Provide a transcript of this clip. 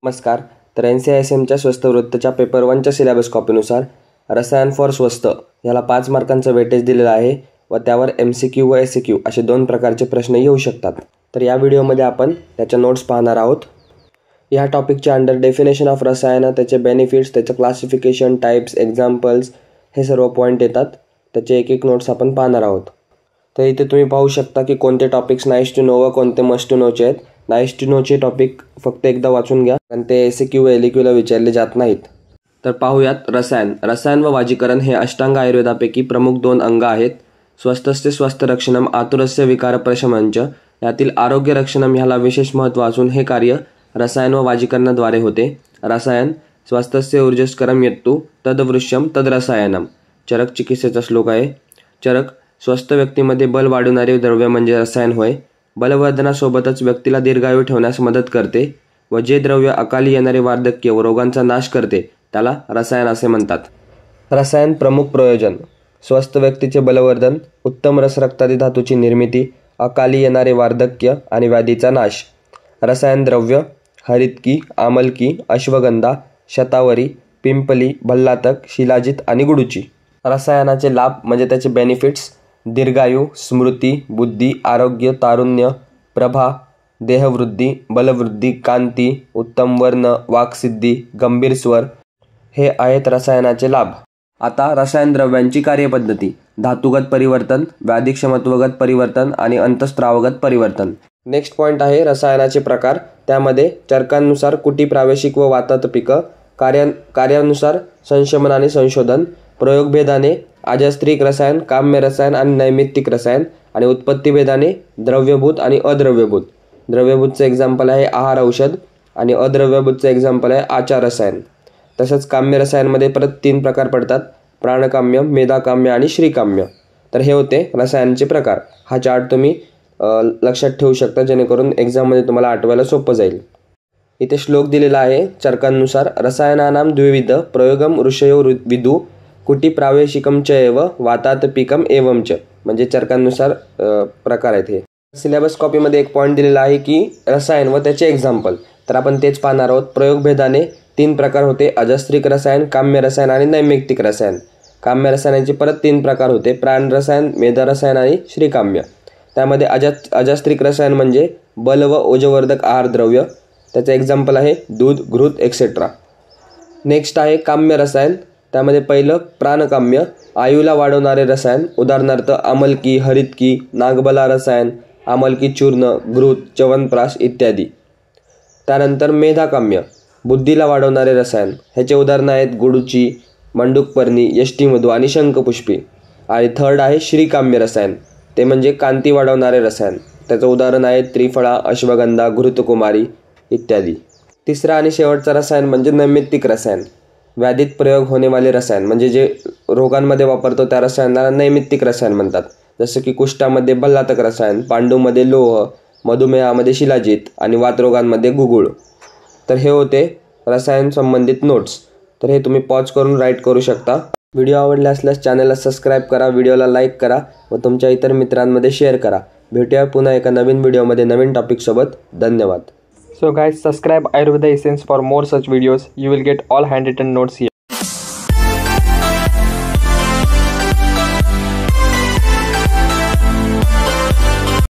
नमस्कार. तर NCISMच्या स्वस्त वृत्तच्या पेपर 1च्या सिलेबस कॉपीनुसार रसायन फॉर स्वस्त याला 5 मार्कांचं वेटेज दिलेलं आहे व त्यावर MCQ व SCQ असे 2 प्रकारचे प्रश्न येऊ शकतात. तर या व्हिडिओमध्ये आपण त्याच्या नोट्स पाहणार आहोत. या टॉपिकच्या अंडर डेफिनेशन ऑफ रसायन, त्याचे बेनिफिट्स, त्याचं क्लासिफिकेशन, टाइप्स, एक्झाम्पल्स हे सर्व पॉईंट येतात. त्याचे एक एक नोट्स आपण पाहणार आहोत. तर इथे तुम्ही पाहू शकता की कोणते टॉपिक्स नाईस टू नो व कोणते मस्ट टू नोचे आहेत. नाईस टू नोचे टॉपिक फक्त एकदा वाचून घ्या कारण ते SCQ व LEQला विचारले जात नाहीत. तर पाहूयात. रसायन व वाजीकरण हे अष्टांग आयुर्वेदापैकी प्रमुख 2 अंग आहेत. स्वस्तस्य स्वस्थ रक्षणम आतुरस्य विकार प्रशमनच यातील आरोग्य रक्षणम ह्याला विशेष महत्त्व असून हे कार्य रसायन व वाजीकरणाद्वारे होते. रसायन स्वस्तस्य ऊर्जस्करम यत्तु तदवृश्यम तदरसायनम. चरक चिकित्सेचा श्लोक आहे. चरक स्वस्थ व्यक्तीमध्ये बल वाढवणारे द्रव्य म्हणजे रसायन होय. बलवर्धनासोबतच व्यक्तीला दीर्घायू ठेवण्यास मदत करते व जे द्रव्य अकाली येणारे वार्धक्य व रोगांचा नाश करते त्याला रसायन असे म्हणतात. रसायन प्रमुख प्रयोजन: स्वस्थ व्यक्तीचे बलवर्धन, उत्तम रसरक्तादी धातूची निर्मिती, अकाली येणारे वार्धक्य आणि व्याधीचा नाश. रसायन द्रव्य: हरितकी, आमलकी, अश्वगंधा, शतावरी, पिंपली, भल्लातक, शिलाजित आणि गुडूची. रसायनाचे लाभ म्हणजे त्याचे बेनिफिट्स: दीर्घायू, स्मृती, बुद्धी, आरोग्य, तारुण्य, प्रभा, देहवृद्धी, बलवृद्धी, कांती, उत्तम वर्ण, वाक्सिद्धी, गंभीर स्वर हे आहेत रसायनाचे लाभ. आता रसायन द्रव्यांची कार्यपद्धती: धातुगत परिवर्तन, व्याधिक्षमत्वगत परिवर्तन आणि अंतस्त्रावगत परिवर्तन. नेक्स्ट पॉईंट आहे रसायनाचे प्रकार. त्यामध्ये चरकांनुसार कुटी, प्रावेशिक व वातात्पिक, कार्यानुसार संशमन आणि संशोधन, प्रयोगभेदाने अजस्त्रिक रसायन, काम्य रसायन आणि नैमित्तिक रसायन आणि उत्पत्तीभेदाने द्रव्यभूत आणि अद्रव्यभूत. द्रव्यभूतचं एक्झाम्पल आहे आहार औषध आणि अद्रव्यभूतचं एक्झाम्पल आहे आचार रसायन. तसंच काम्य रसायनमध्ये परत 3 प्रकार पडतात: प्राणकाम्य, मेधाकाम्य आणि श्रीकाम्य. तर हे होते रसायनाचे प्रकार. हा चार्ट तुम्ही लक्षात ठेवू शकता जेणेकरून एक्झाममध्ये तुम्हाला आठवायला सोपं जाईल. इथे श्लोक दिलेला आहे. चरकांनुसार रसायनानां द्विविध प्रयोगम ऋषयो विदु कुटी प्रावेशिकम च एव वातात्पिकम एवं च. म्हणजे चरकांनुसार प्रकार आहेत हे. सिलेबस कॉपीमध्ये एक पॉईंट दिलेला आहे की रसायन व त्याचे एक्झाम्पल. तर आपण तेच पाहणार आहोत. प्रयोगभेदाने 3 प्रकार होते: अजस्त्रिक रसायन, काम्य रसायन आणि नैमित्तिक रसायन. काम्य रसायनाचे परत 3 प्रकार होते: प्राण रसायन, मेधा रसायन आणि श्रीकाम्य. त्यामध्ये अजस्त्रिक रसायन म्हणजे बल व ओजवर्धक आहार द्रव्य. त्याचं एक्झाम्पल आहे दूध, घृत एक्सेट्रा. नेक्स्ट आहे काम्य रसायन. त्यामध्ये पहिलं प्राणकाम्य, आयूला वाढवणारे रसायन. उदाहरणार्थ आमलकी, हरितकी, नागबला रसायन, आमलकी चूर्ण, घृत, च्यवनप्राश इत्यादी. त्यानंतर मेधाकाम्य, बुद्धीला वाढवणारे रसायन. ह्याचे उदाहरणं आहेत गुडूची, मंडूकपर्णी, यष्टीमधू आणि शंखपुष्पी. आणि थर्ड आहे श्रीकाम्य रसायन. ते म्हणजे कांती वाढवणारे रसायन. त्याचं उदाहरण आहे त्रिफळा, अश्वगंधा, घृतकुमारी इत्यादी. तिसरा आणि शेवटचा रसायन म्हणजे नैमित्तिक रसायन. व्याधीत प्रयोग होणे वाले रसायन म्हणजे जे रोगांमध्ये वापरतो त्या रसायनाला नैमित्तिक रसायन म्हणतात. जसं की कुष्ठामध्ये भल्लातक रसायन, पांडूमध्ये लोह, मधुमेहामध्ये शिलाजित आणि वातरोगांमध्ये गुगुळ. तर हे होते रसायन संबंधित नोट्स. तर हे तुम्ही पॉज करून राईट करू शकता. व्हिडिओ आवडला असल्यास चॅनलला सबस्क्राईब करा, व्हिडिओला लाईक करा व तुमच्या इतर मित्रांमध्ये शेअर करा. भेटूया पुन्हा एका नवीन व्हिडिओमध्ये नवीन टॉपिकसोबत. धन्यवाद. So guys, subscribe Ayurveda Essence for more such videos. You will get all handwritten notes here.